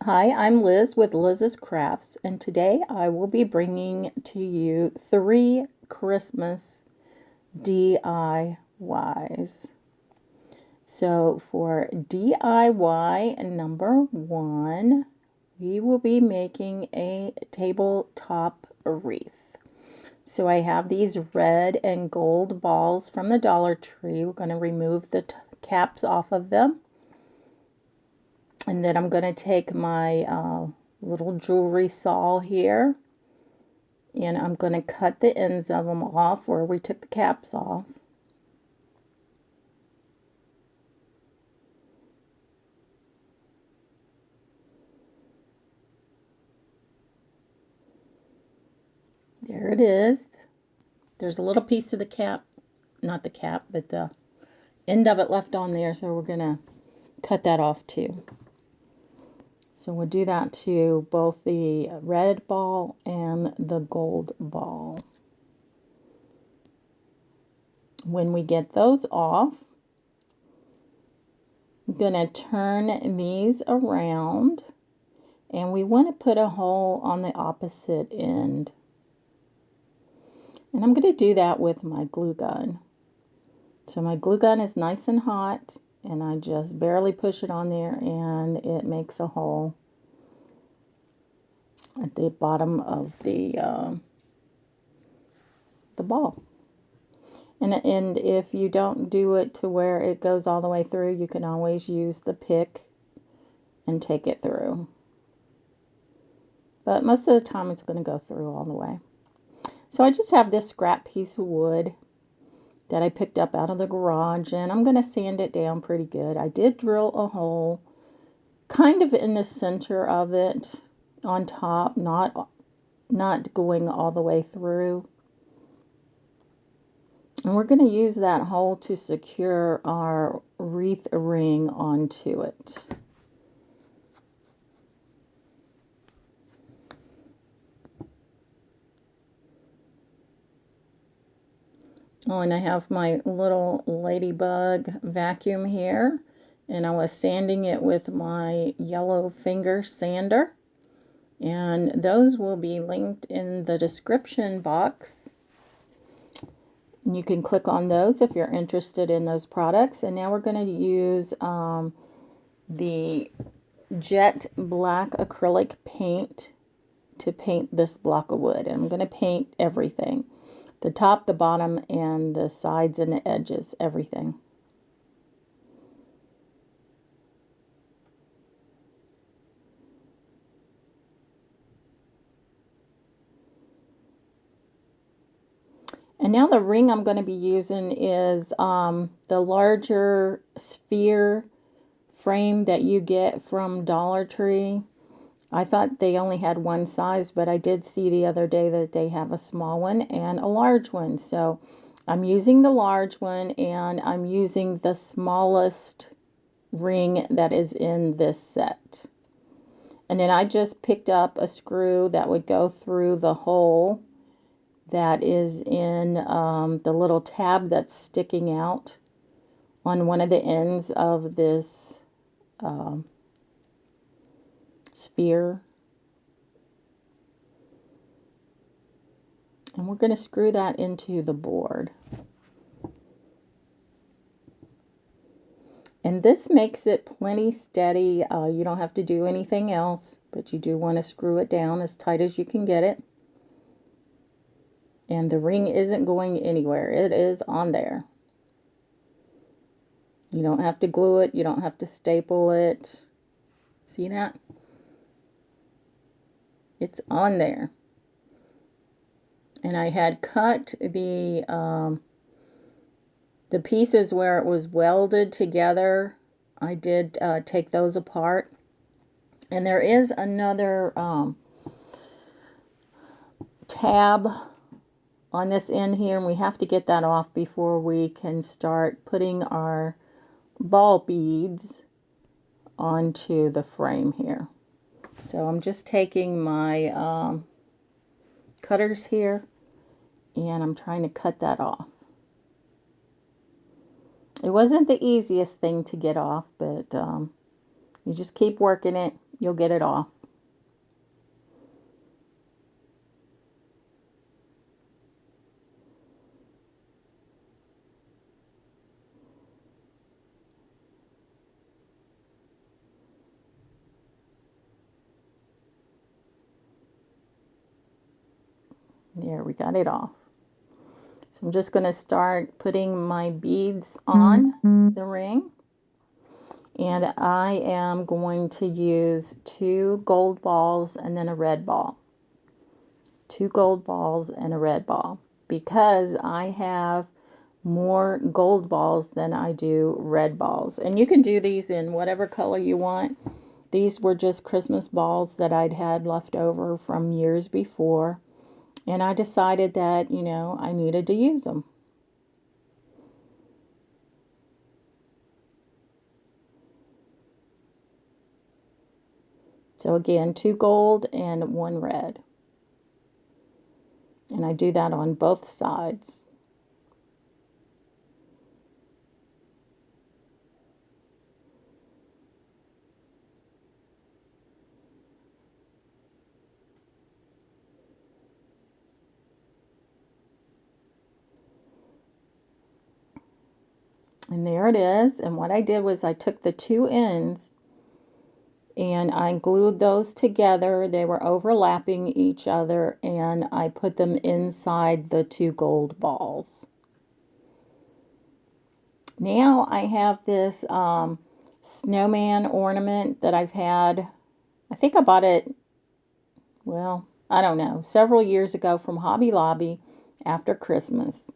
Hi, I'm Liz with Liz's Crafts, and today I will be bringing to you 3 Christmas DIYs. So for DIY number 1, we will be making a tabletop wreath. So I have these red and gold balls from the Dollar Tree. We're going to remove the caps off of them. And then I'm going to take my little jewelry saw here, and I'm going to cut the ends of them off where we took the caps off. There it is. There's a little piece of the cap, not the cap, but the end of it left on there, so we're going to cut that off too. So we'll do that to both the red ball and the gold ball. When we get those off, I'm going to turn these around, and we want to put a hole on the opposite end. And I'm going to do that with my glue gun. So my glue gun is nice and hot, and I just barely push it on there, and it makes a hole at the bottom of the ball. And if you don't do it to where it goes all the way through, you can always use the pick and take it through. But most of the time it's going to go through all the way. So I just have this scrap piece of wood that I picked up out of the garage, and I'm going to sand it down pretty good. I did drill a hole kind of in the center of it on top, not going all the way through. And we're going to use that hole to secure our wreath ring onto it. Oh, and I have my little Ladybug vacuum here, and I was sanding it with my yellow finger sander. And those will be linked in the description box. And you can click on those if you're interested in those products. And now we're going to use the jet black acrylic paint to paint this block of wood. And I'm going to paint everything. The top, the bottom, and the sides and the edges, everything. And now the ring I'm going to be using is the larger sphere frame that you get from Dollar Tree. I thought they only had one size, but I did see the other day that they have a small one and a large one. So I'm using the large one, and I'm using the smallest ring that is in this set. And then I just picked up a screw that would go through the hole that is in the little tab that's sticking out on one of the ends of this sphere. And we're going to screw that into the board. And this makes it plenty steady. You don't have to do anything else, but you do want to screw it down as tight as you can get it. And the ring isn't going anywhere. It is on there. You don't have to glue it. You don't have to staple it. See that? It's on there. And I had cut the pieces where it was welded together. I did take those apart. And there is another tab on this end here, and we have to get that off before we can start putting our ball beads onto the frame here. So I'm just taking my cutters here, and I'm trying to cut that off. It wasn't the easiest thing to get off, but you just keep working it you'll get it off. There, we got it off. So I'm just going to start putting my beads on the ring. And I am going to use 2 gold balls and then a red ball. 2 gold balls and a red ball, because I have more gold balls than I do red balls. And you can do these in whatever color you want. These were just Christmas balls that I'd had left over from years before. And I decided that, you know, I needed to use them. So again, 2 gold and 1 red. And I do that on both sides. And there it is. And what I did was I took the 2 ends and I glued those together. They were overlapping each other, and I put them inside the 2 gold balls. Now I have this snowman ornament that I've had. I think I bought it, well, I don't know, several years ago from Hobby Lobby after Christmas.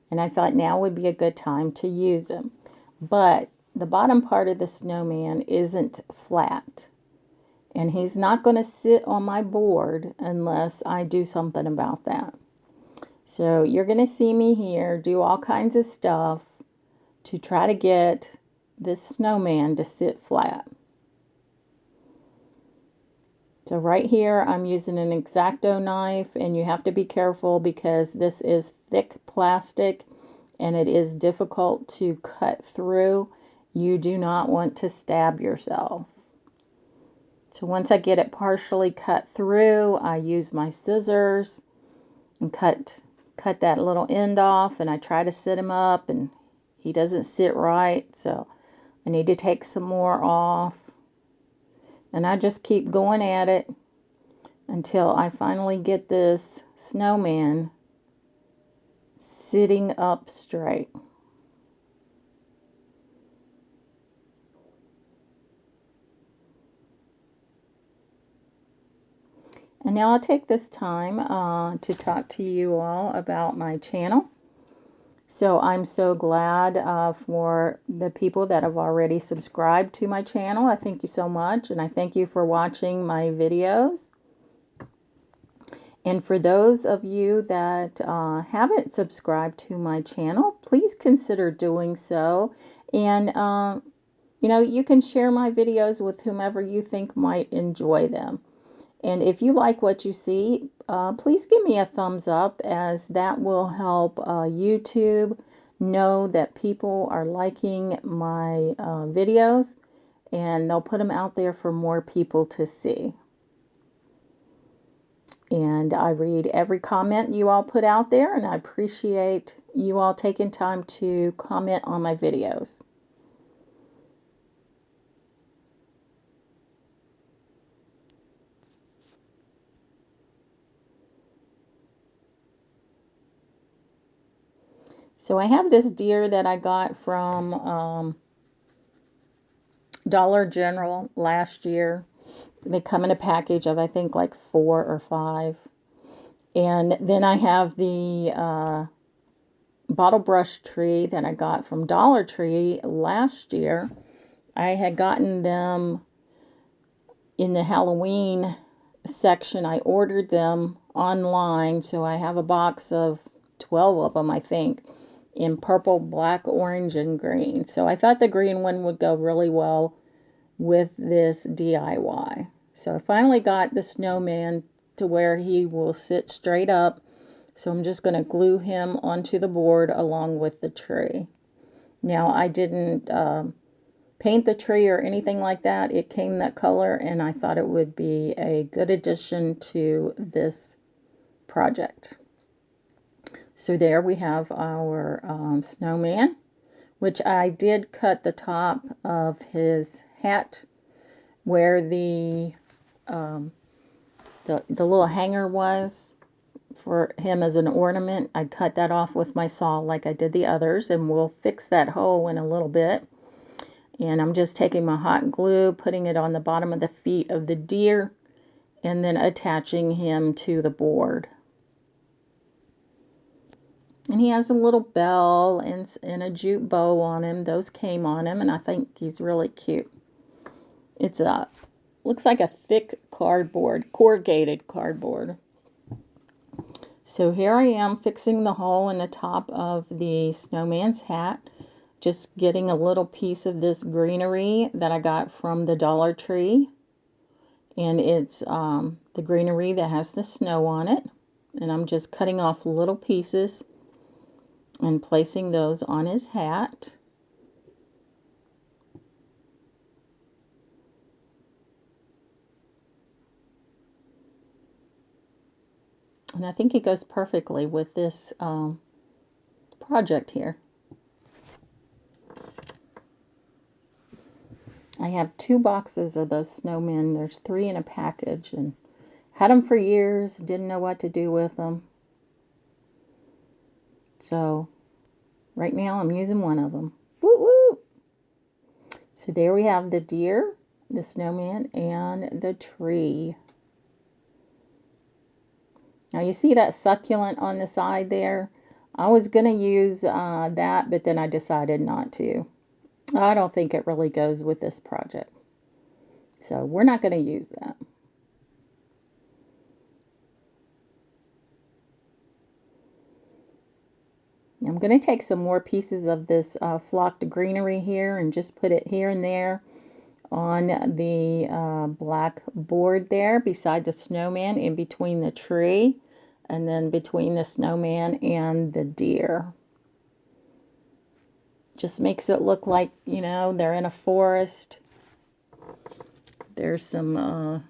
And I thought now would be a good time to use them. But the bottom part of the snowman isn't flat. And he's not going to sit on my board unless I do something about that. So you're going to see me here do all kinds of stuff to try to get this snowman to sit flat. So right here I'm using an X-Acto knife, and you have to be careful because this is thick plastic and it is difficult to cut through. You do not want to stab yourself. So once I get it partially cut through, I use my scissors and cut that little end off, and I try to sit him up, and he doesn't sit right, so I need to take some more off. And I just keep going at it until I finally get this snowman sitting up straight. And now I'll take this time to talk to you all about my channel. So I'm so glad for the people that have already subscribed to my channel. I thank you so much, and I thank you for watching my videos. And for those of you that haven't subscribed to my channel, please consider doing so. And, you know, you can share my videos with whomever you think might enjoy them. And if you like what you see, please give me a thumbs up, as that will help YouTube know that people are liking my videos, and they'll put them out there for more people to see. And I read every comment you all put out there, and I appreciate you all taking time to comment on my videos. So I have this deer that I got from Dollar General last year. They come in a package of, I think, like 4 or 5. And then I have the bottle brush tree that I got from Dollar Tree last year. I had gotten them in the Halloween section. I ordered them online, so I have a box of 12 of them, I think, in purple, black, orange, and green. So I thought the green one would go really well with this DIY. So I finally got the snowman to where he will sit straight up. So I'm just going to glue him onto the board along with the tree. Now I didn't paint the tree or anything like that. It came that color, and I thought it would be a good addition to this project. So there we have our snowman, which I did cut the top of his hat where the little hanger was for him as an ornament. I cut that off with my saw like I did the others, and we'll fix that hole in a little bit. And I'm just taking my hot glue, putting it on the bottom of the feet of the deer, and then attaching him to the board. And he has a little bell and a jute bow on him. Those came on him, and I think he's really cute. It's looks like a thick cardboard, corrugated cardboard. So here I am fixing the hole in the top of the snowman's hat. Just getting a little piece of this greenery that I got from the Dollar Tree. And it's the greenery that has the snow on it. And I'm just cutting off little pieces and placing those on his hat. And I think it goes perfectly with this project here. I have 2 boxes of those snowmen. There's 3 in a package, and had them for years, didn't know what to do with them. So right now I'm using one of them. Woo woo! So there we have the deer, the snowman, and the tree. Now you see that succulent on the side there? I was going to use that, but then I decided not to. I don't think it really goes with this project. So we're not going to use that. I'm going to take some more pieces of this flocked greenery here and just put it here and there on the black board there beside the snowman, in between the tree, and then between the snowman and the deer. Just makes it look like, you know, they're in a forest. There's some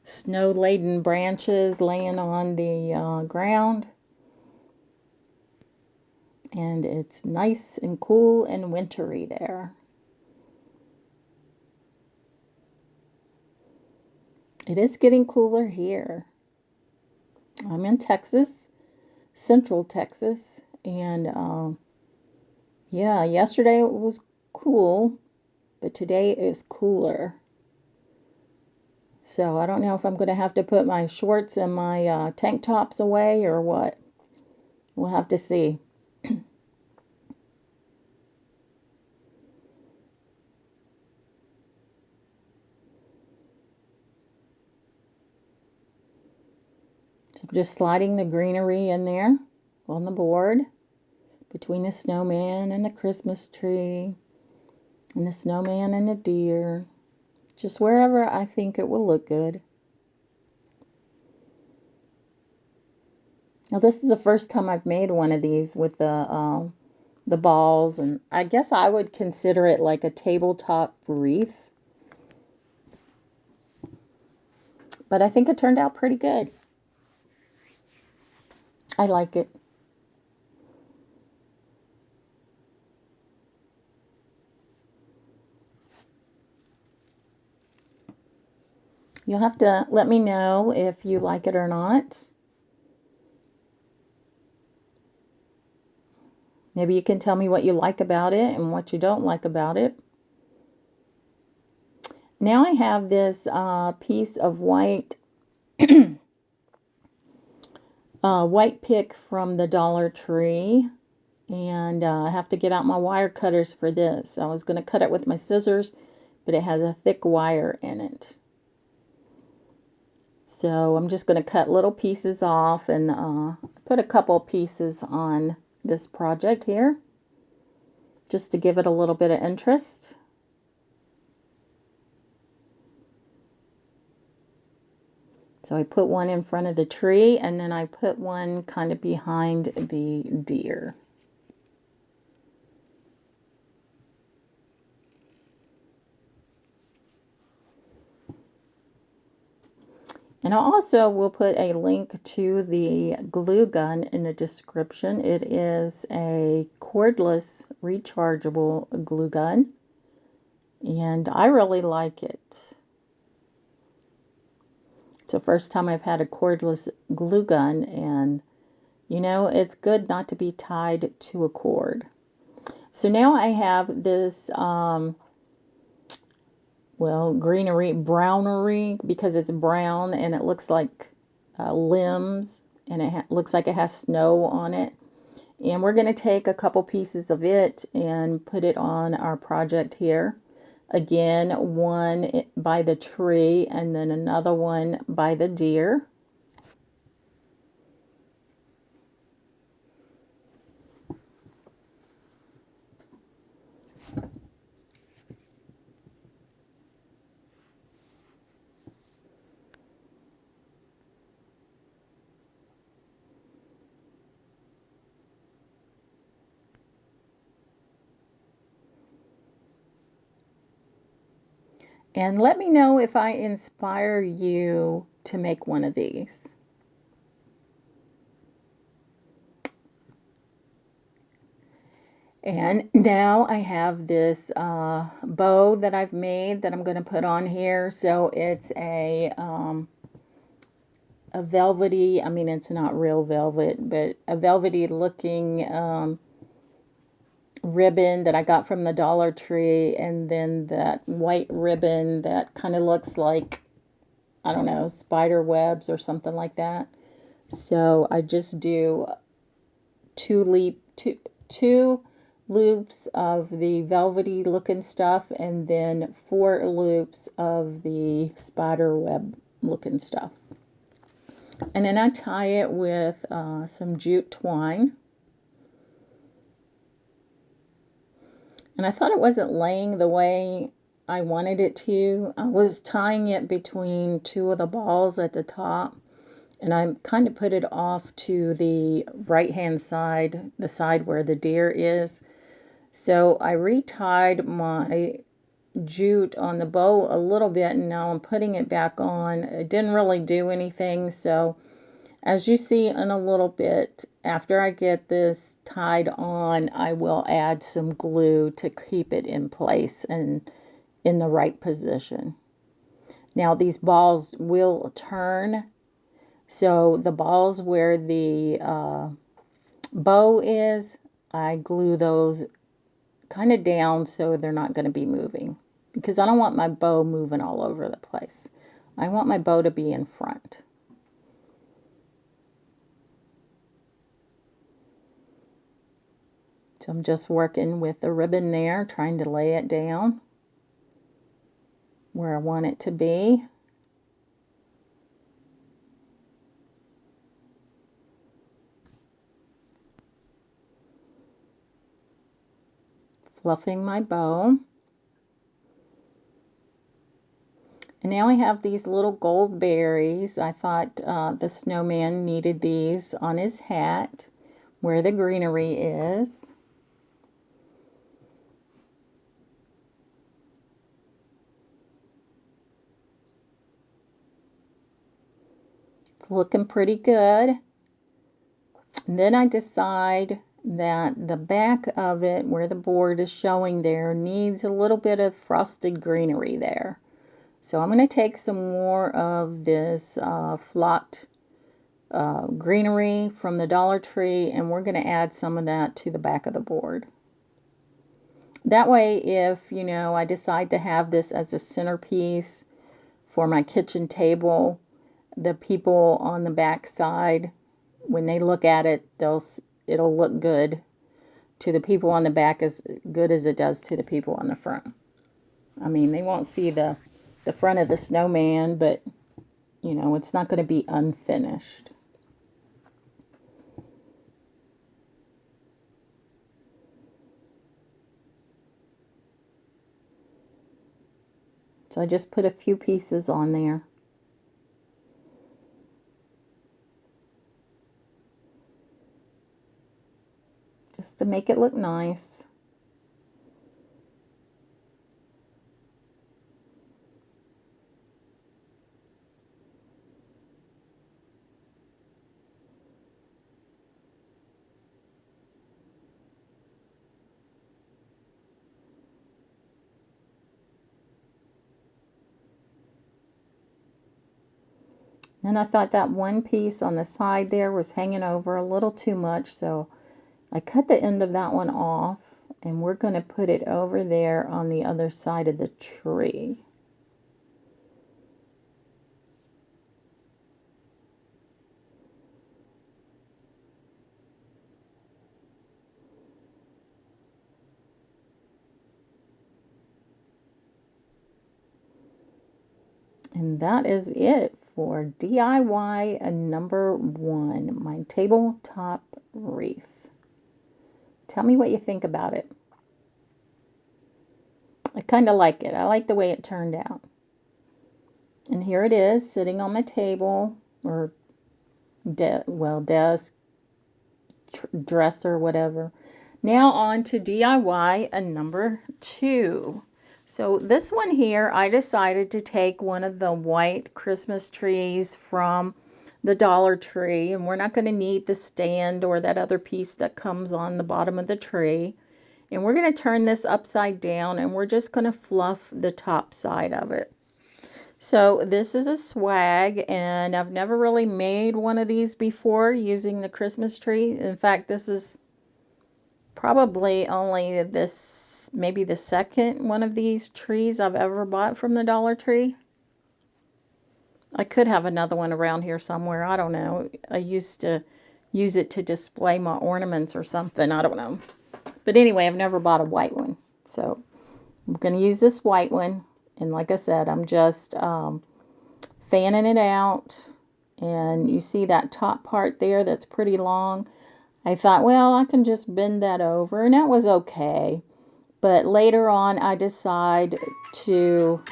snow-laden branches laying on the ground. And it's nice and cool and wintry there. It is getting cooler here. I'm in Texas, Central Texas, and yeah, yesterday it was cool, but today is cooler. So I don't know if I'm going to have to put my shorts and my tank tops away or what. We'll have to see. So I'm just sliding the greenery in there on the board between the snowman and the Christmas tree and the snowman and the deer. Just wherever I think it will look good. Now this is the first time I've made one of these with the balls, and I guess I would consider it like a tabletop wreath. But I think it turned out pretty good. I like it. You'll have to let me know if you like it or not. Maybe you can tell me what you like about it and what you don't like about it. Now I have this piece of white white pick from the Dollar Tree, and I have to get out my wire cutters for this. I was going to cut it with my scissors, but it has a thick wire in it. So I'm just going to cut little pieces off and put a couple pieces on this project here, just to give it a little bit of interest. So I put one in front of the tree, and then I put one kind of behind the deer. And I also will put a link to the glue gun in the description. It is a cordless rechargeable glue gun, and I really like it. It's the first time I've had a cordless glue gun, and you know, it's good not to be tied to a cord. So now I have this well, greenery, brownery, because it's brown and it looks like limbs, and it looks like it has snow on it. And we're going to take a couple pieces of it and put it on our project here. Again, one by the tree and then another one by the deer. And let me know if I inspire you to make one of these. And now I have this bow that I've made that I'm going to put on here. So it's a velvety, I mean, it's not real velvet, but a velvety looking ribbon that I got from the Dollar Tree, and then that white ribbon that kind of looks like, I don't know, spider webs or something like that. So I just do two loops of the velvety looking stuff, and then 4 loops of the spider web looking stuff. And then I tie it with some jute twine. And I thought it wasn't laying the way I wanted it to. I was tying it between 2 of the balls at the top, and I kind of put it off to the right-hand side, the side where the deer is. So I retied my jute on the bow a little bit, and now I'm putting it back on. It didn't really do anything, so as you see in a little bit, after I get this tied on, I will add some glue to keep it in place and in the right position. Now these balls will turn, so the balls where the bow is, I glue those kind of down so they're not going to be moving, because I don't want my bow moving all over the place. I want my bow to be in front. So I'm just working with the ribbon there, trying to lay it down where I want it to be. Fluffing my bow. And now I have these little gold berries. I thought the snowman needed these on his hat where the greenery is. It's looking pretty good. And then I decide that the back of it, where the board is showing there, needs a little bit of frosted greenery there. So I'm going to take some more of this flocked greenery from the Dollar Tree, and we're going to add some of that to the back of the board. That way, if, you know, I decide to have this as a centerpiece for my kitchen table, the people on the back side, when they look at it, it'll look good to the people on the back as good as it does to the people on the front. I mean, they won't see the front of the snowman, but, you know, it's not going to be unfinished. So I just put a few pieces on there. Just to make it look nice. And I thought that one piece on the side there was hanging over a little too much, so I cut the end of that one off, and we're going to put it over there on the other side of the tree. And that is it for DIY number 1, my tabletop wreath. Tell me what you think about it. I kind of like it. I like the way it turned out. And here it is sitting on my table, or desk, dresser, whatever. Now on to DIY number 2. So this one here, I decided to take one of the white Christmas trees from the Dollar Tree, and we're not going to need the stand or that other piece that comes on the bottom of the tree. And we're going to turn this upside down, and we're just going to fluff the top side of it. So this is a swag, and I've never really made one of these before using the Christmas tree. In fact, this is probably only maybe the second one of these trees I've ever bought from the Dollar Tree. I could have another one around here somewhere. I don't know. I used to use it to display my ornaments or something. I don't know. But anyway, I've never bought a white one. So I'm going to use this white one. And like I said, I'm just fanning it out. And you see that top part there that's pretty long. I thought, well, I can just bend that over. And that was okay. But later on, I decide to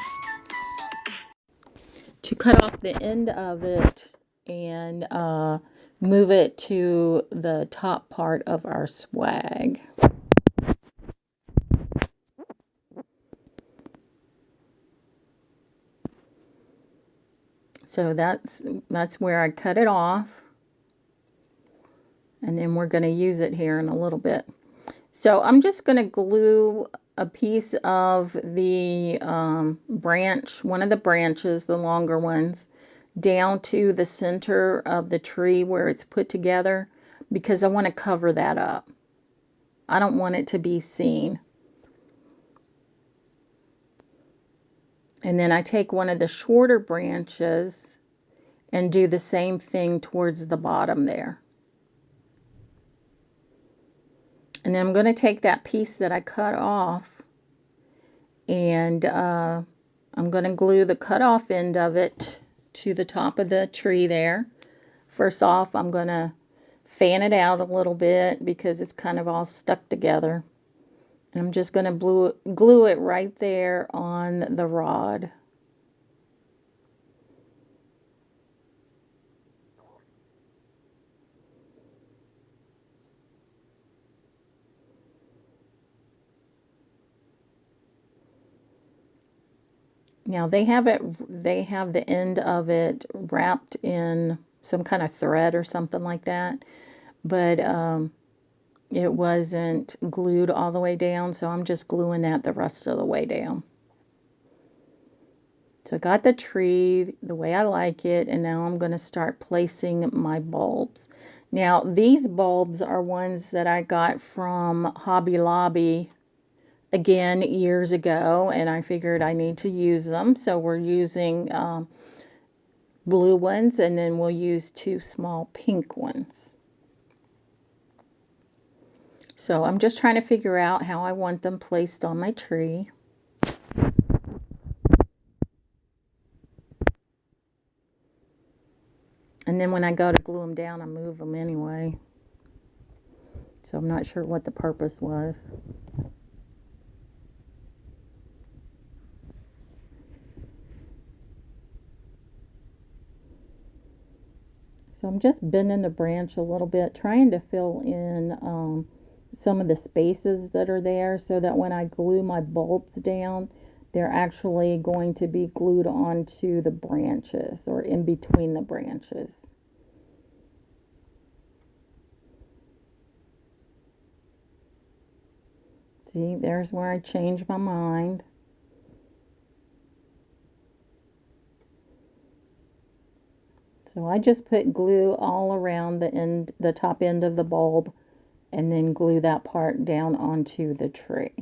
cut off the end of it and move it to the top part of our swag. So that's where I cut it off. And then we're going to use it here in a little bit. So I'm just going to glue a piece of the branch, one of the branches, the longer ones, down to the center of the tree where it's put together, because I want to cover that up. I don't want it to be seen. And then I take one of the shorter branches and do the same thing towards the bottom there. And then I'm going to take that piece that I cut off, and I'm going to glue the cut off end of it to the top of the tree there. First off, I'm going to fan it out a little bit because it's kind of all stuck together. And I'm just going to glue it right there on the rod. Now they have the end of it wrapped in some kind of thread or something like that, but it wasn't glued all the way down, so I'm just gluing that the rest of the way down. So I got the tree the way I like it, and now I'm going to start placing my bulbs. Now these bulbs are ones that I got from Hobby Lobby, again, years ago, and I figured I need to use them. So we're using blue ones, and then we'll use 2 small pink ones. So I'm just trying to figure out how I want them placed on my tree. And then when I go to glue them down, I move them anyway. So I'm not sure what the purpose was. So I'm just bending the branch a little bit, trying to fill in some of the spaces that are there, so that when I glue my bulbs down, they're actually going to be glued onto the branches, or in between the branches. See, there's where I changed my mind. So I just put glue all around the top end of the bulb, and then glue that part down onto the tree.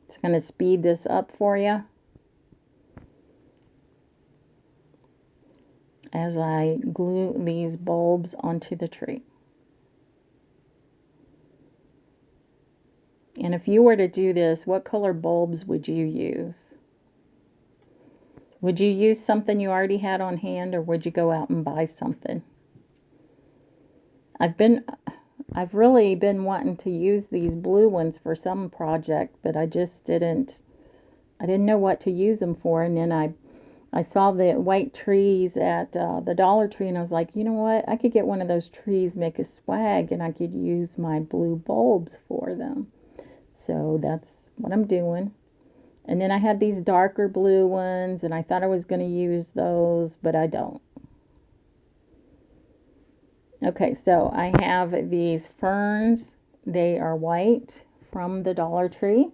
It's going to speed this up for you as I glue these bulbs onto the tree. And if you were to do this, what color bulbs would you use? Would you use something you already had on hand, or would you go out and buy something? I've really been wanting to use these blue ones for some project, but I didn't know what to use them for. And then I saw the white trees at the Dollar Tree, and I was like, you know what? I could get one of those trees, make a swag, and I could use my blue bulbs for them. So that's what I'm doing. And then I had these darker blue ones, and I thought I was going to use those, but I don't. Okay, so I have these ferns. They are white from the Dollar Tree.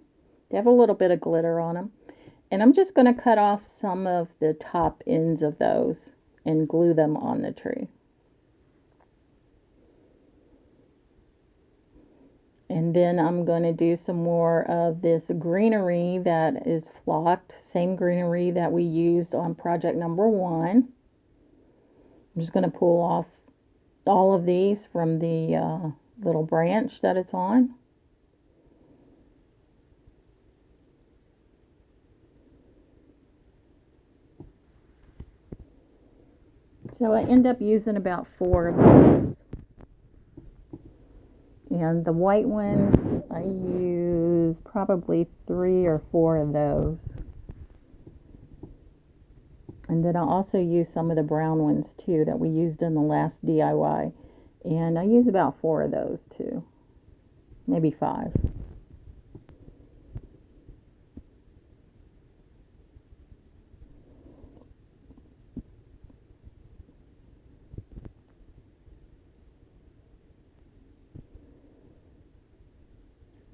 They have a little bit of glitter on them. And I'm just going to cut off some of the top ends of those and glue them on the tree. And then I'm going to do some more of this greenery that is flocked, same greenery that we used on project number 1. I'm just going to pull off all of these from the little branch that it's on. So I end up using about 4 of those. And the white ones, I use probably 3 or 4 of those. And then I'll also use some of the brown ones too that we used in the last DIY. And I use about 4 of those too. Maybe 5.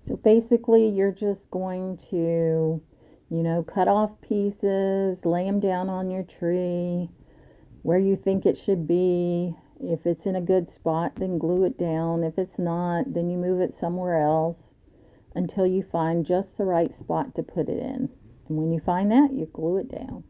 So basically you're just going to, cut off pieces, lay them down on your tree where you think it should be. If it's in a good spot, then glue it down. If it's not, then you move it somewhere else until you find just the right spot to put it in. And when you find that, you glue it down.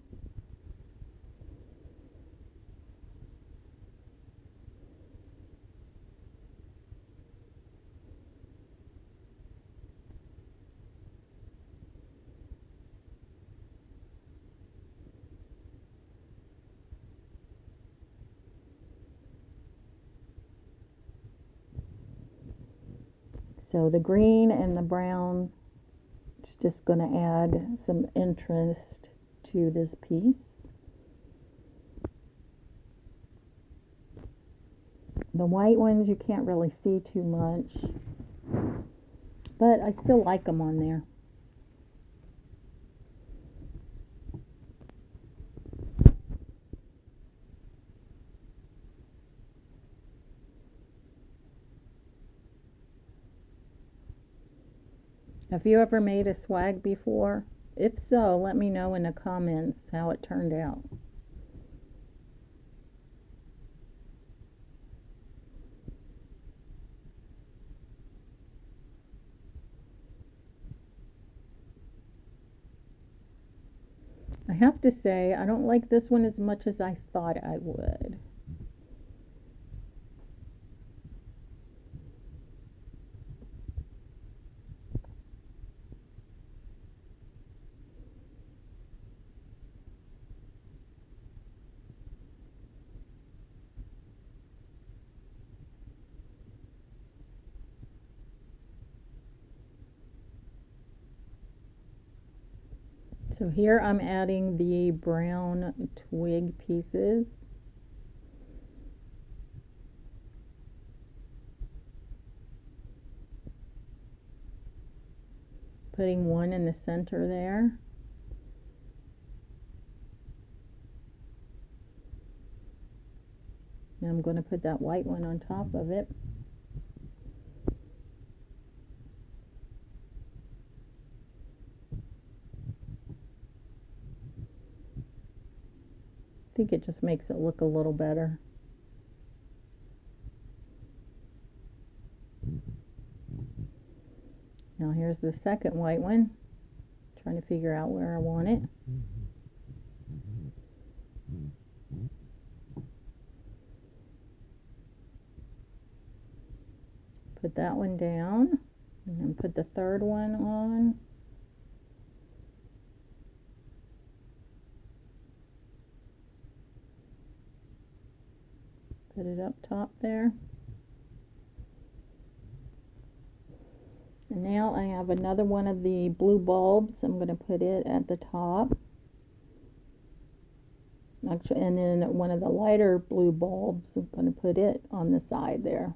So the green and the brown is just going to add some interest to this piece. The white ones you can't really see too much, but I still like them on there. Have you ever made a swag before? If so, let me know in the comments how it turned out. I have to say, I don't like this one as much as I thought I would. So here I'm adding the brown twig pieces. Putting one in the center there. And I'm going to put that white one on top of it. think it just makes it look a little better. Now here's the second white one. Trying to figure out where I want it. Put that one down, and then put the third one on. Put it up top there. And now I have another one of the blue bulbs. I'm going to put it at the top. Actually, and then one of the lighter blue bulbs, I'm going to put it on the side there.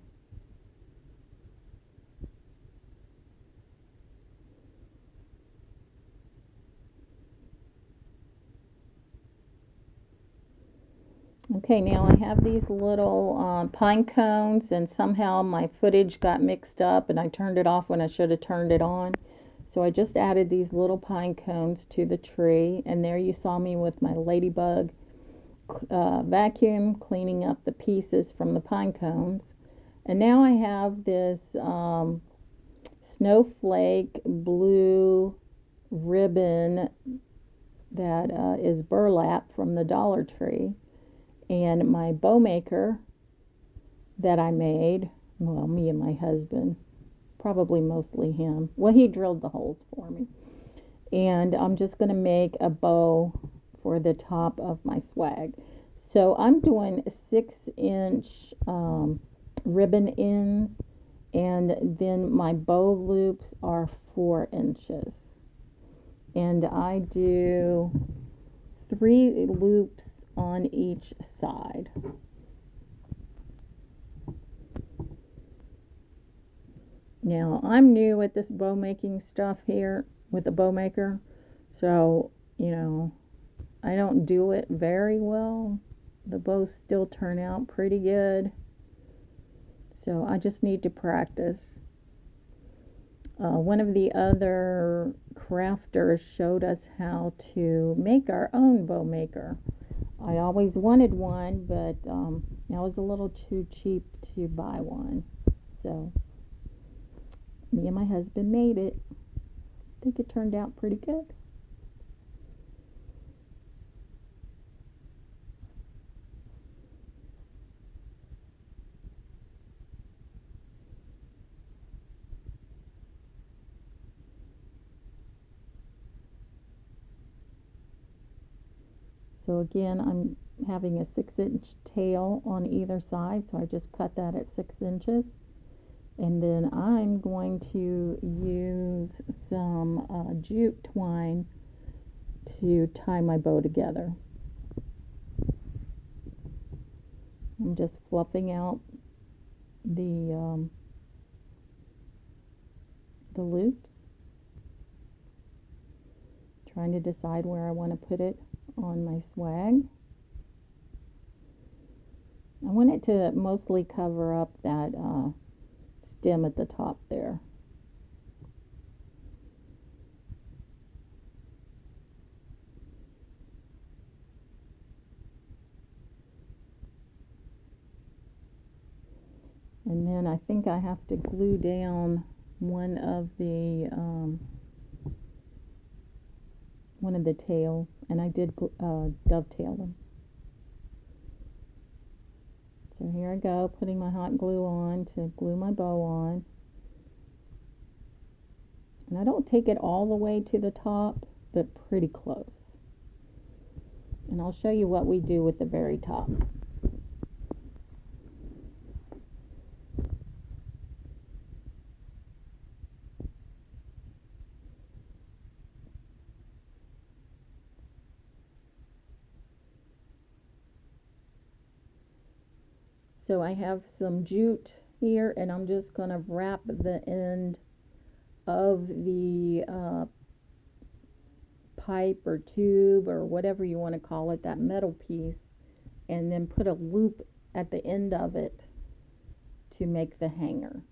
Okay, now I have these little pine cones, and somehow my footage got mixed up and I turned it off when I should have turned it on. So I just added these little pine cones to the tree, and there you saw me with my Ladybug vacuum cleaning up the pieces from the pine cones. And now I have this snowflake blue ribbon that is burlap from the Dollar Tree. And my bow maker that I made, well, me and my husband, probably mostly him. Well, he drilled the holes for me. And I'm just going to make a bow for the top of my swag. So I'm doing 6-inch ribbon ends, and then my bow loops are 4 inches. And I do 3 loops on each side. Now I'm new at this bow making stuff here with the bow maker, so you know I don't do it very well. The bows still turn out pretty good, so I just need to practice. One of the other crafters showed us how to make our own bow maker. I always wanted one, but I was a little too cheap to buy one. So me and my husband made it. I think it turned out pretty good. So again, I'm having a 6-inch tail on either side, so I just cut that at 6 inches. And then I'm going to use some jute twine to tie my bow together. I'm just fluffing out the loops, trying to decide where I want to put it on my swag. I want it to mostly cover up that stem at the top there. And then I think I have to glue down one of the tails, and I did dovetail them. So here I go, putting my hot glue on to glue my bow on. And I don't take it all the way to the top, but pretty close. And I'll show you what we do with the very top. So I have some jute here, and I'm just going to wrap the end of the pipe or tube or whatever you want to call it, that metal piece, and then put a loop at the end of it to make the hanger.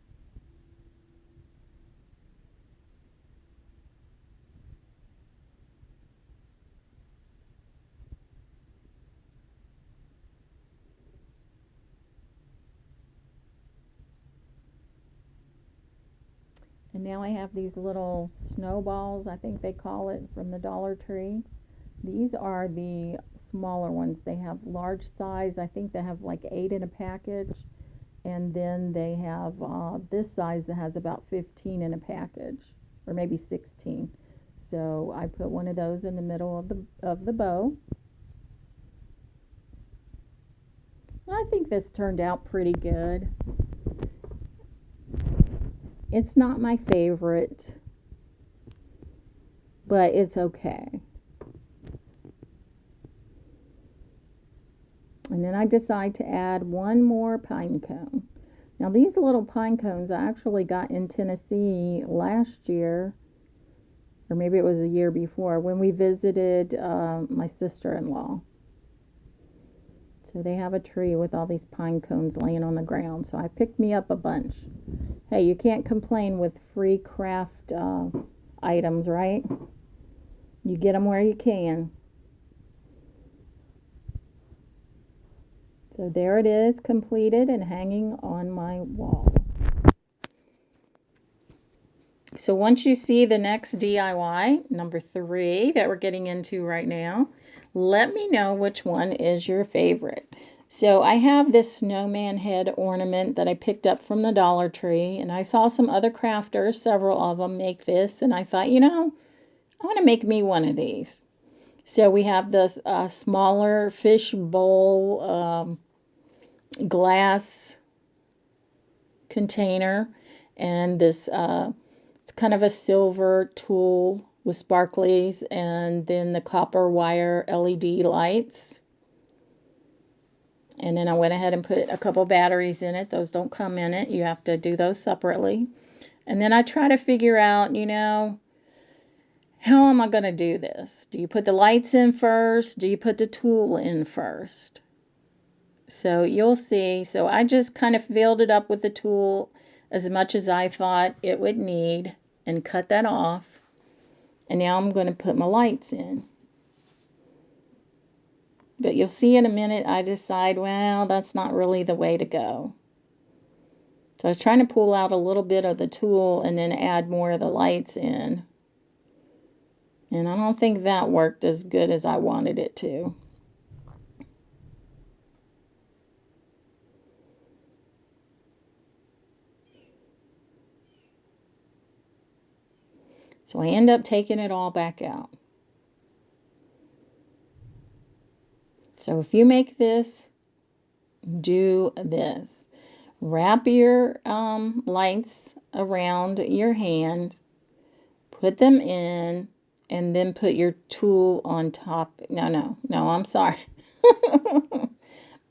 And now I have these little snowballs, I think they call it, from the Dollar Tree. These are the smaller ones. They have large size. I think they have like 8 in a package. And then they have this size that has about 15 in a package, or maybe 16. So I put one of those in the middle of the bow. I think this turned out pretty good. It's not my favorite, but it's okay. And then I decide to add one more pine cone. Now these little pine cones I actually got in Tennessee last year, or maybe it was a year before, when we visited my sister-in-law. So they have a tree with all these pine cones laying on the ground. So I picked me up a bunch. Hey, you can't complain with free craft items, right? You get them where you can. So there it is, completed and hanging on my wall. So once you see the next DIY, number 3, that we're getting into right now, let me know which one is your favorite. So I have this snowman head ornament that I picked up from the Dollar Tree, and I saw some other crafters, several of them, make this, and I thought, you know, I want to make me one of these. So we have this smaller fish bowl glass container, and this it's kind of a silver tool with sparklies, and then the copper wire LED lights. And then I went ahead and put a couple batteries in it. Those don't come in it. You have to do those separately. And then I try to figure out, you know, how am I going to do this? Do you put the lights in first? Do you put the tool in first? So you'll see. So I just kind of filled it up with the tool as much as I thought it would need and cut that off. And now I'm going to put my lights in. But you'll see in a minute I decide, well, that's not really the way to go. So I was trying to pull out a little bit of the tool and then add more of the lights in. And I don't think that worked as good as I wanted it to. So I end up taking it all back out. So if you make this, do this. Wrap your lights around your hand, put them in, and then put your tool on top. No, I'm sorry.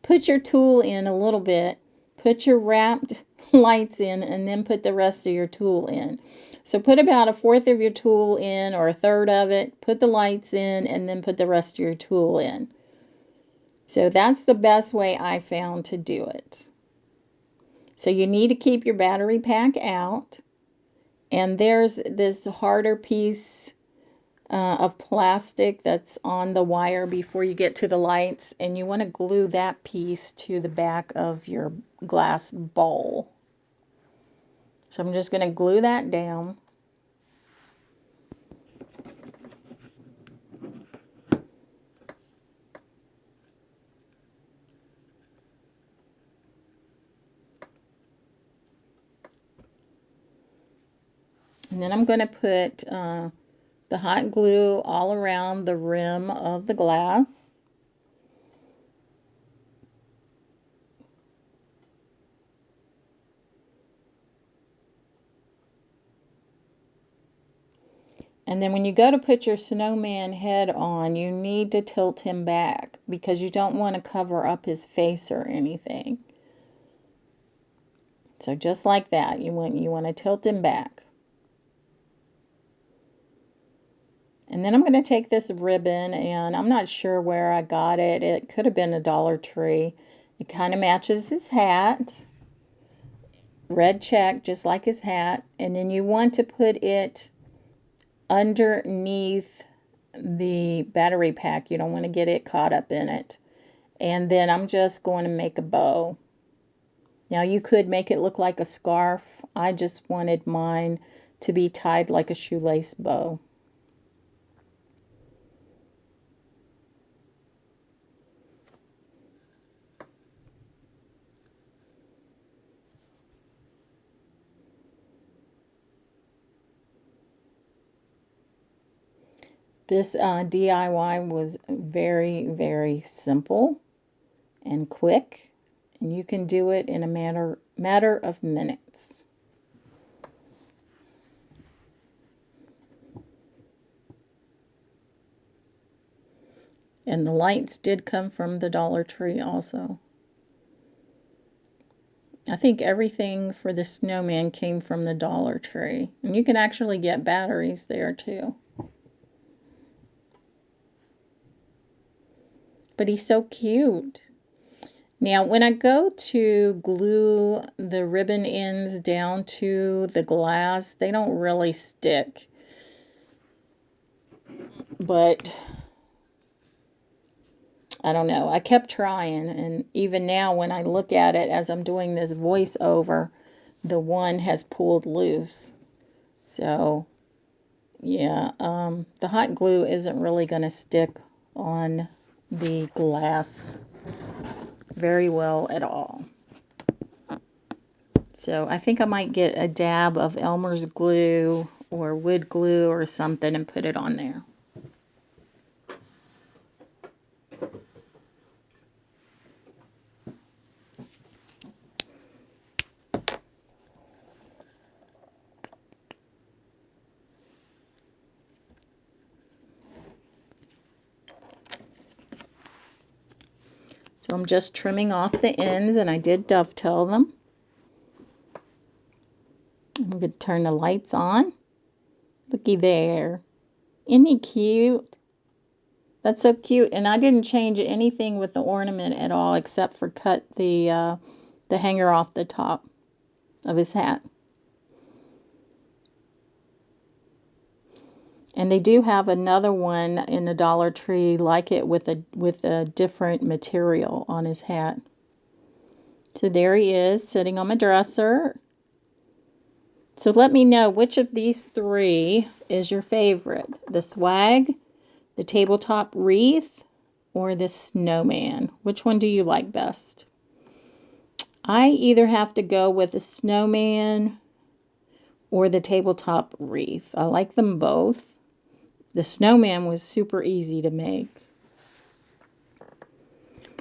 Put your tool in a little bit, put your wrapped lights in, and then put the rest of your tool in. So put about 1/4 of your tool in, or 1/3 of it, put the lights in, and then put the rest of your tool in. So that's the best way I found to do it. So you need to keep your battery pack out. And there's this harder piece of plastic that's on the wire before you get to the lights. And you want to glue that piece to the back of your glass bowl. So I'm just going to glue that down. And then I'm going to put the hot glue all around the rim of the glass. And then when you go to put your snowman head on, you need to tilt him back because you don't want to cover up his face or anything. So just like that, you want to tilt him back. And then I'm going to take this ribbon, and I'm not sure where I got it. It could have been a Dollar Tree. It kind of matches his hat. Red check, just like his hat. And then you want to put it underneath the battery pack. You don't want to get it caught up in it. And then I'm just going to make a bow. Now you could make it look like a scarf. I just wanted mine to be tied like a shoelace bow. This DIY was very, very simple and quick, and you can do it in a matter of minutes. And the lights did come from the Dollar Tree also. I think everything for the snowman came from the Dollar Tree. And you can actually get batteries there too. But he's so cute. Now, when I go to glue the ribbon ends down to the glass, they don't really stick. But I don't know. I kept trying, and even now when I look at it as I'm doing this voiceover, the one has pulled loose. So, yeah, the hot glue isn't really going to stick on the glass very well at all. So I think I might get a dab of Elmer's glue or wood glue or something and put it on there. So I'm just trimming off the ends, and I did dovetail them. I'm going to turn the lights on. Looky there. Isn't he cute? That's so cute. And I didn't change anything with the ornament at all except for cut the hanger off the top of his hat. And they do have another one in the Dollar Tree like it with a different material on his hat. So there he is sitting on my dresser. So let me know which of these three is your favorite. The swag, the tabletop wreath, or the snowman. Which one do you like best? I either have to go with the snowman or the tabletop wreath. I like them both. The snowman was super easy to make.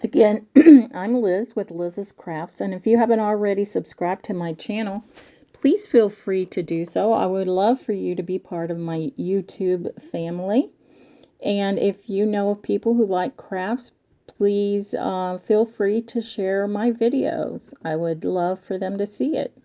Again, I'm Liz with Liz's Crafts, and if you haven't already subscribed to my channel, please feel free to do so. I would love for you to be part of my YouTube family. And if you know of people who like crafts, please feel free to share my videos. I would love for them to see it.